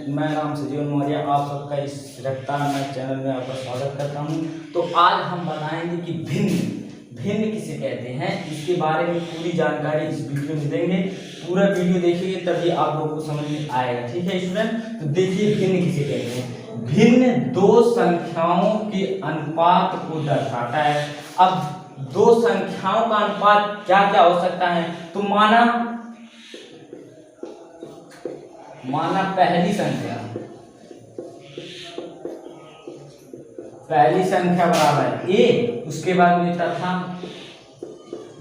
मैं राम सजीवन मौर्य आप सबका इस रफ्तार में चैनल में आपका स्वागत करता हूं। तो आज हम बताएंगे कि भिन्न किसे कहते हैं, इसके बारे में पूरी जानकारी इस वीडियो में देंगे। पूरा वीडियो देखिए तभी आप लोगों को समझ में आएगा। ठीक है स्टूडेंट, तो देखिए भिन्न किसे कहते हैं। भिन्न दो संख्याओं के अनुपात को दर्शाता है। अब दो संख्याओं का अनुपात क्या क्या हो सकता है, तो माना पहली संख्या बराबर ए, उसके बाद में तथा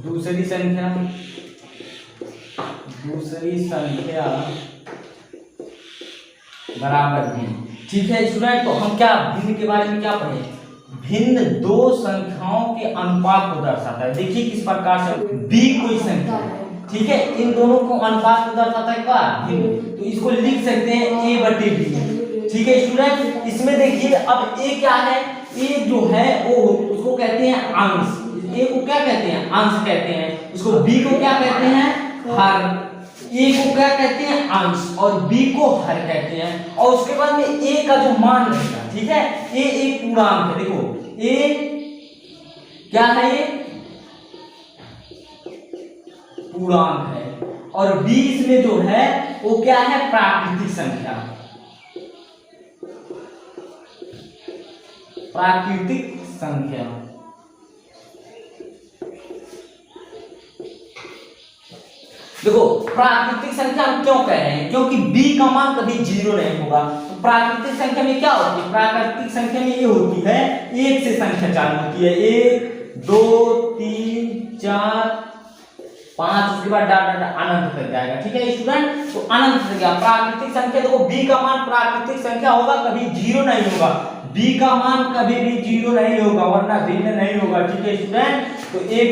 दूसरी संख्या बराबर बी। ठीक है स्टूडेंट, तो हम क्या भिन्न के बारे में क्या पढ़े, भिन्न दो संख्याओं के अनुपात को दर्शाता है। देखिए किस प्रकार से बी कोई संख्या, ठीक है, इन दोनों को अनुपात को दर्शाता है क्या, भिन्न। तो इसको लिख सकते हैं ए बटे बी। ठीक है स्टूडेंट, इसमें देखिए अब ए क्या है, ए जो है वो उसको कहते हैं अंश, ए को क्या कहते हैं, अंश कहते हैं। उसको बी को क्या कहते हैं, हर। ए को क्या कहते हैं, अंश, और बी को हर कहते हैं। और उसके बाद में ए का जो मान रहेगा, ठीक है, ए एक पूर्णांक है। देखो ए क्या है, ये पूर्णांक है, और बी इसमें जो है वो क्या है, प्राकृतिक संख्या। देखो प्राकृतिक संख्या हम क्यों कह रहे हैं, क्योंकि b का मान कभी 0 नहीं होगा। तो प्राकृतिक संख्या में क्या होती है, प्राकृतिक संख्या में ये होती है एक से संख्या चालू होती है, 1 2 3 4 5, उसके बाद डाट अनंत तक जाएगा। ठीक है स्टूडेंट, तो अनंत तक गया प्राकृतिक संख्या। देखो b का मान प्राकृतिक संख्या होगा, कभी 0 नहीं होगा। b का मान कभी भी 0 नहीं होगा, वरना भिन्न नहीं होगा। ठीक है स्टूडेंट, तो ये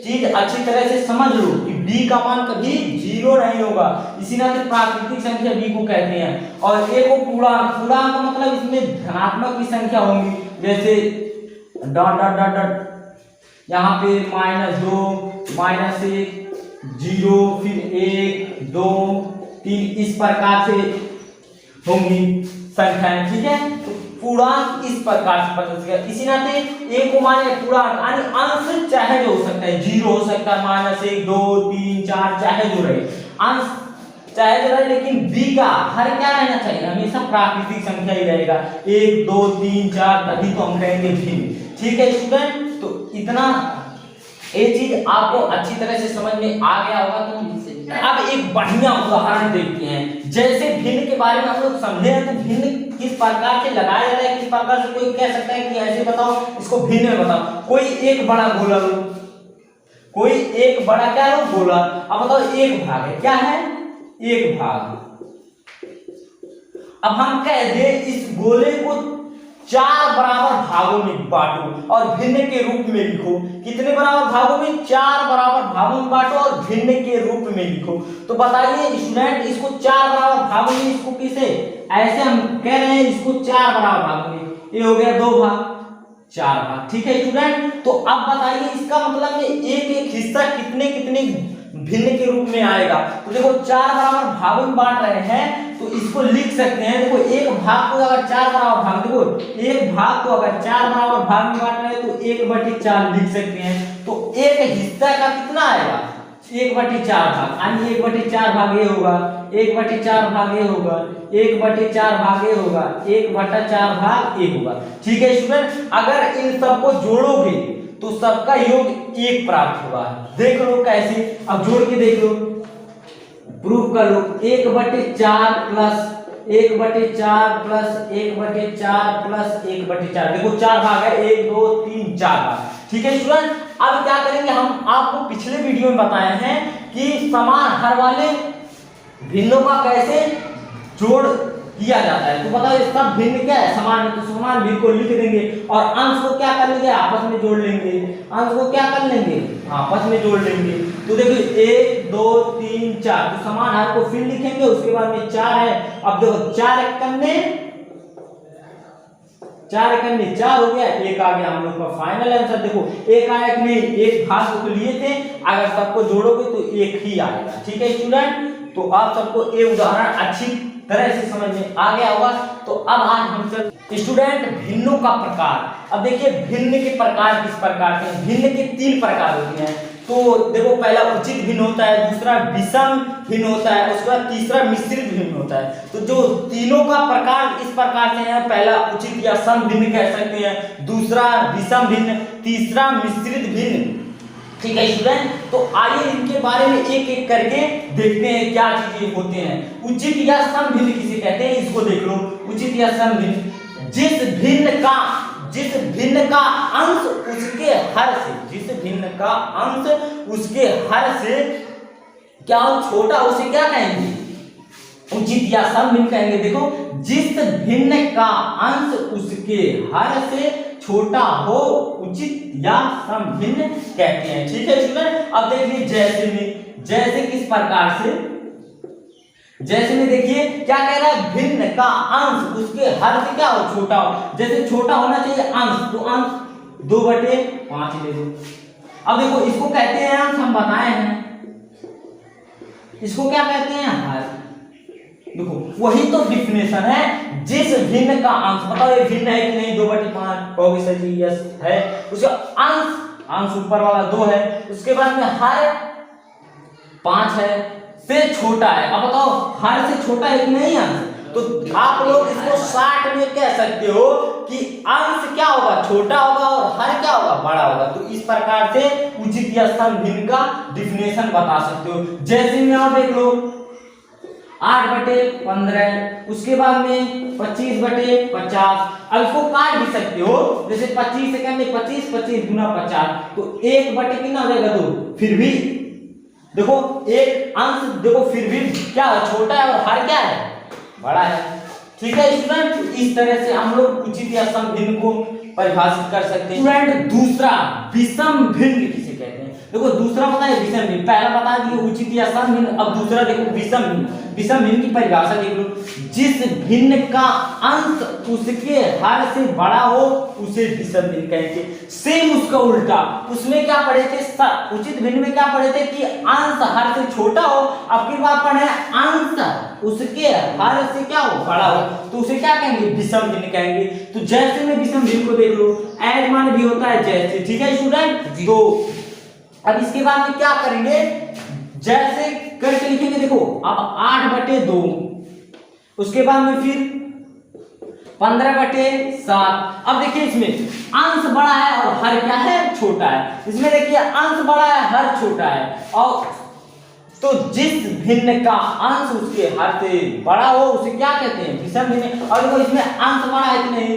चीज अच्छी तरह से समझ लो कि b का मान कभी 0 नहीं होगा, इसी नाते प्राकृतिक संख्या b को कहते हैं। और a को पूर्णांक का मतलब इसमें धनात्मक की संख्या होंगी, जैसे डॉट डॉट डॉट डॉट यहाँ पे -2 -1 0 फिर 1 2 3 इस प्रकार से होंगी संख्याएं। ठीक है, तो पूर्णांक इस प्रकार से पता चलेगा। इसी नाते ए को माने पूर्णांक, यानी अंश चाहे जो हो सकता है, 0 हो सकता है, -1 2 3 4 चाहे जो रहे, अंश चाहे जो रहे, लेकिन बी का हर क्या रहना चाहिए, हमेशा प्राकृतिक संख्या ही रहेगा। 1 2 3 4, तभी तो हम कहेंगे भिन्न। ठीक है स्टूडेंट, तो इतना ये चीज आपको अच्छी तरह से समझ में आ गया होगा। तो अब एक बढ़िया उदाहरण देखते हैं। जैसे भिन्न के बारे में हम लोग समझे हैं, तो भिन्न किस प्रकार से लगाया जाता है, किस प्रकार से कोई कह सकता है कि ऐसे बताओ, इसको भिन्न में बताओ। कोई एक बड़ा गोला लो, कोई एक बड़ा क्या लो, गोला। अब बताओ एक भाग है, क्या है, एक भाग। अब हम कह दे इस गोले को 4 बराबर भागों में बांटो और भिन्न के रूप में लिखो। कितने बराबर भागों में, 4 बराबर भागों में बांटो और भिन्न के रूप में लिखो। तो बताइए स्टूडेंट, इसको 4 बराबर भागों में, इसको किसे ऐसे हम कह रहे हैं, इसको 4 बराबर भागों में, ये हो गया 2 भाग 4 भाग। ठीक है स्टूडेंट, तो अब बताइए इसका मतलब में एक एक हिस्सा कितने कितने भिन्न के रूप में आएगा। तो देखो 4 बराबर भागों में बांट रहे हैं, तो इसको लिख सकते हैं। देखो एक भाग को अगर 4 बराबर भाग, देखो एक भाग को अगर 4 बराबर भाग में बांट रहे हैं तो 1/4 लिख सकते हैं। तो एक हिस्सा का कितना आएगा, 1/4 भाग, यानी 1/4 भाग ये होगा, 1/4 भाग ये होगा, 1/4 भाग ये होगा, 1/4 भाग ये होगा। ठीक है स्टूडेंट, अगर इन सबको जोड़ोगे तो सबका योग 1 प्राप्त होगा। देख लो कैसे, अब जोड़ के देख लो, प्रूफ कर लो। 1/4 प्लस 1/4 प्लस 1/4 प्लस 1/4, देखो 4 भाग है, 1 2 3 4 भाग। ठीक है स्टूडेंट, अब क्या करेंगे, हम आपको पिछले वीडियो में बताए हैं कि समान हर वाले भिन्नों का कैसे जोड़ किया जाता है। तो बताओ ये सब भिन्न क्या है, समान है, तो समान भिन्न को लिख देंगे और अंश को क्या कर लेंगे, आपस में जोड़ लेंगे। अंश को क्या कर लेंगे, आपस में जोड़ लेंगे। तो देखो 1 2 3 4, तो समान हर को फिर लिखेंगे, उसके बाद में 4 है। अब देखो 4 एकन्ने 4 हो गया, एक आ गया हम लोग का फाइनल आंसर। देखो एक आया कि नहीं, एक भाग को लिए थे, अगर सबको जोड़ोगे तो एक ही आएगा। ठीक है स्टूडेंट, तो आप सबको ये उदाहरण अच्छी तरह से समझ में आ गया होगा। तो अब आज हम चल स्टूडेंट भिन्नों का प्रकार। अब देखिए भिन्न के प्रकार किस प्रकार के हैं। भिन्न के 3 प्रकार होते हैं। तो देखो पहला उचित भिन्न होता है, दूसरा विषम भिन्न होता है, उसके बाद तीसरा मिश्रित भिन्न होता है। तो जो तीनों का प्रकार इस प्रकार से है, पहला उचित या सम भिन्न कह सकते हैं, दूसरा विषम भिन्न, तीसरा मिश्रित भिन्न। ठीक है स्टूडेंट, तो आइए इनके बारे में एक एक करके देखते हैं क्या चीजें होते हैं। उचित या सम भिन्न किसे कहते हैं, इसको देख लो। उचित या सम भिन्न, जिस भिन्न का अंश उसके हर से, जिस भिन्न का अंश उसके हर से क्या हो छोटा, उसे क्या कहेंगे, उचित या सम भिन्न कहेंगे। देखो जिस भिन्न का अंश उसके हर से छोटा हो उचित या सम भिन्न कहते हैं। ठीक है स्टूडेंट, अब देखिए जैसे किस प्रकार से, जैसे में देखिए क्या कह रहा है, भिन्न का अंश उसके हर से क्या हो छोटा हो। जैसे छोटा होना चाहिए अंश, तो अंश 2/5 ले दो। अब देखो इसको कहते हैं अंश, हम बताए हैं, इसको क्या कहते हैं, हर। देखो वही तो डिफिनेशन है, जिस भिन्न का अंश, बताओ ये भिन्न है कि नहीं, 2/5 कहोगे सर जी यस है। उसका अंश ऊपर वाला 2 है, उसके बाद में हर 5 है, से छोटा है। अब बताओ हर से छोटा है कि नहीं अंश, तो आप लोग इसको 60 में कह सकते हो कि अंश क्या होगा, छोटा होगा और हर क्या होगा, बड़ा होगा। तो इस प्रकार से उचित या सम भिन्न का डिफिनेशन बता सकते हो। जैसे में आप देख लो 8/15, उसके बाद में 25/50। अब इसको काट भी सकते हो, जैसे 25 से कहते 25, 25 गुना 50, तो 1/, कितना हो जाएगा 2। फिर भी देखो एक अंश, देखो फिर भी क्या है, छोटा है, और हर क्या है, बड़ा है। ठीक है स्टूडेंट, इस तरह से हम लोग उचित या सम भिन्न को परिभाषित कर सकते हैं। स्टूडेंट दूसरा विषम भिन्न किसे कहते हैं। देखो दूसरा पता है विषम भिन्न, पहला बता दिए उचित या सम भिन्न, अब दूसरा देखो विषम भिन्न। विषम भिन्न की परिभाषा देख लो, जिस भिन्न का अंश उसके हर से बड़ा हो उसे विषम भिन्न कहेंगे। सेम उसका उल्टा, उसमें क्या पढ़े थे, उचित भिन्न में क्या पढ़े थे कि अंश हर से छोटा हो, अब की बात पढ़े अंश उसके हर से क्या हो, बड़ा हो, तो उसे क्या कहेंगे, विषम भिन्न कहेंगे। तो जैसे में विषम भिन्न को देख लो, ऐड मान भी होता है जैसे। ठीक है स्टूडेंट, तो अब इसके बाद में क्या करेंगे, जैसे करके लिखेंगे। देखो अब 8/2, उसके बाद में फिर 15/7। अब देखिए इसमें अंश बड़ा है और हर क्या है, छोटा है। इसमें देखिए अंश बड़ा है, हर छोटा है, और तो जिस भिन्न का अंश उसके हर से बड़ा हो उसे क्या कहते हैं, विषम भिन्न। और देखो इसमें अंश बड़ा है कि नहीं,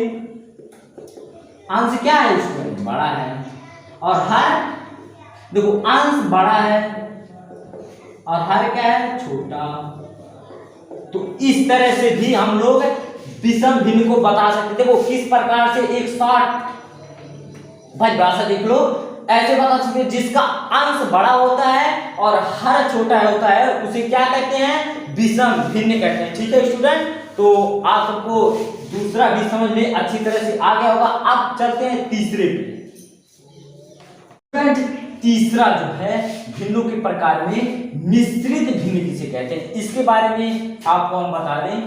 अंश क्या है, इसमें बड़ा है, और हर देखो अंश बड़ा है और हर क्या है, छोटा। तो इस तरह से भी हम लोग विषम भिन्न को बता सकते। देखो किस प्रकार से, एक शॉर्ट भाषा देख लो, ऐसे बता सकते हैं, जिसका अंश बड़ा होता है और हर छोटा होता है उसे क्या कहते हैं, विषम भिन्न कहते हैं। ठीक है स्टूडेंट, तो आप सबको दूसरा भी समझ में अच्छी तरह से आ गया होगा। अब चलते हैं तीसरे पे। तीसरा जो है भिन्नों के प्रकार में मिश्रित भिन्न किसे कहते हैं, इसके बारे में आपको हम बता दें।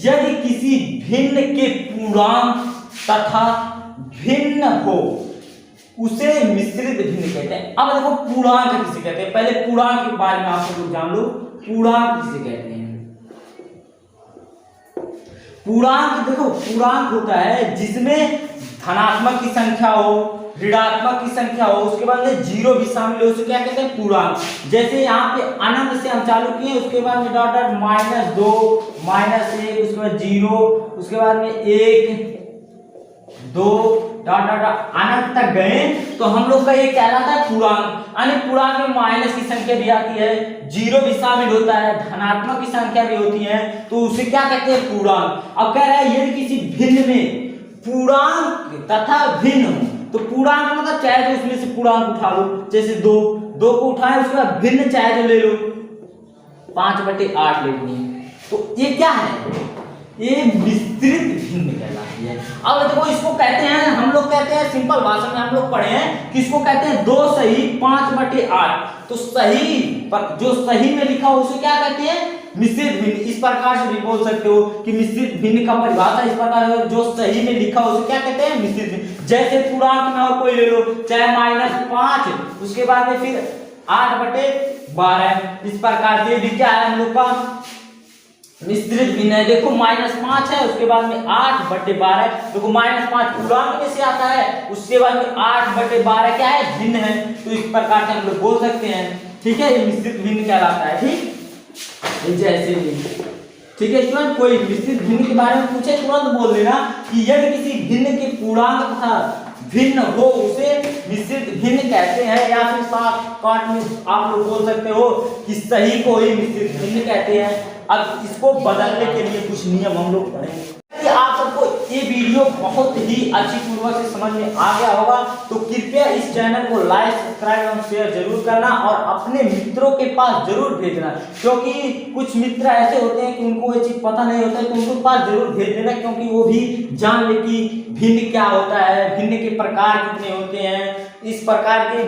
यदि किसी भिन्न के पूर्णांक तथा भिन्न हो उसे मिश्रित भिन्न कहते हैं। अब देखो पूर्णांक किसे कहते हैं, पहले पूर्णांक के बारे में आप लोग जान लो। पूर्णांक किसे कहते हैं, पूर्णांक देखो पूर्णांक होता है जिसमें धनात्मक की संख्या हो, ऋणात्मक की संख्या हो, उसके बाद में जीरो भी शामिल हो, उसे क्या कहते हैं, पूर्णांक। जैसे यहाँ पे अनंत से हम चालू किए, उसके बाद में डॉट डॉट -2 -1, उसके बाद 0, उसके बाद में 1 2 डॉट डॉट अनंत तक गए, तो हम लोग का ये कहलाता है पूर्णांक। यानी पूर्णांक में माइनस की संख्या भी आती है, जीरो भी शामिल होता है, धनात्मक की संख्या भी होती है, तो उसे क्या कहते हैं, पूर्णांक। अब कह रहा है यदि किसी भिन्न में पूर्णांक तथा भिन्न हो, तो पूर्णांक मतलब चाहे तो उसमें से पूर्णांक उठा लो, जैसे 2 को उठाए, उसके बाद भिन्न चाहे तो ले लो, 5/8 लेनी है। तो ये क्या है, ये मिश्रित भिन्न कहलाती है। अब देखो इसको कहते हैं, हम लोग कहते हैं सिंपल भाषा में हम लोग पढ़े हैं कि इसको कहते हैं 2 सही 5/8। तो सही पर जो सही में लिखा हो उसे क्या कहते हैं, मिश्रित भिन्न, इस प्रकार से भी बोल सकते हो कि मिश्रित भिन्न का परिभाषा इस प्रकार, जो सही में लिखा हो उसे क्या कहते हैं, मिश्रित भिन्न। जैसे पूर्णांक में और कोई ले लो, चाहे -5, उसके बाद में फिर 8/12, इस प्रकार से भी क्या है हम लोग का मिश्रित भिन्न है। देखो -5 है, उसके बाद में 8/12, देखो -5 पूर्णांक में से आता है, उसके बाद में 8/12 क्या है, भिन्न है। तो इस प्रकार से हम लोग बोल सकते हैं, ठीक है, ये मिश्रित भिन्न कहलाता है। ठीक, जैसे भी, ठीक है स्टूडेंट, कोई मिश्रित भिन्न के बारे में पूछे तुरंत बोल देना कि यदि किसी भिन्न के पूर्णांक तथा भिन्न हो उसे मिश्रित भिन्न कहते हैं, या फिर साफ काट में आप लोग बोल सकते हो कि सही को ही मिश्रित भिन्न कहते हैं। अब इसको बदलने के लिए कुछ नियम हम लोग पढ़ेंगे। कि आप सबको ये वीडियो बहुत ही अच्छी पूर्वक से समझ में आ गया होगा, तो कृपया इस चैनल को लाइक, सब्सक्राइब एवं शेयर जरूर करना और अपने मित्रों के पास जरूर भेजना, क्योंकि कुछ मित्र ऐसे होते हैं कि उनको ये चीज पता नहीं होता है, तो उनके पास जरूर भेज देना, क्योंकि वो भी जान ले कि भिन्न क्या होता है, भिन्न के प्रकार कितने होते हैं, इस प्रकार के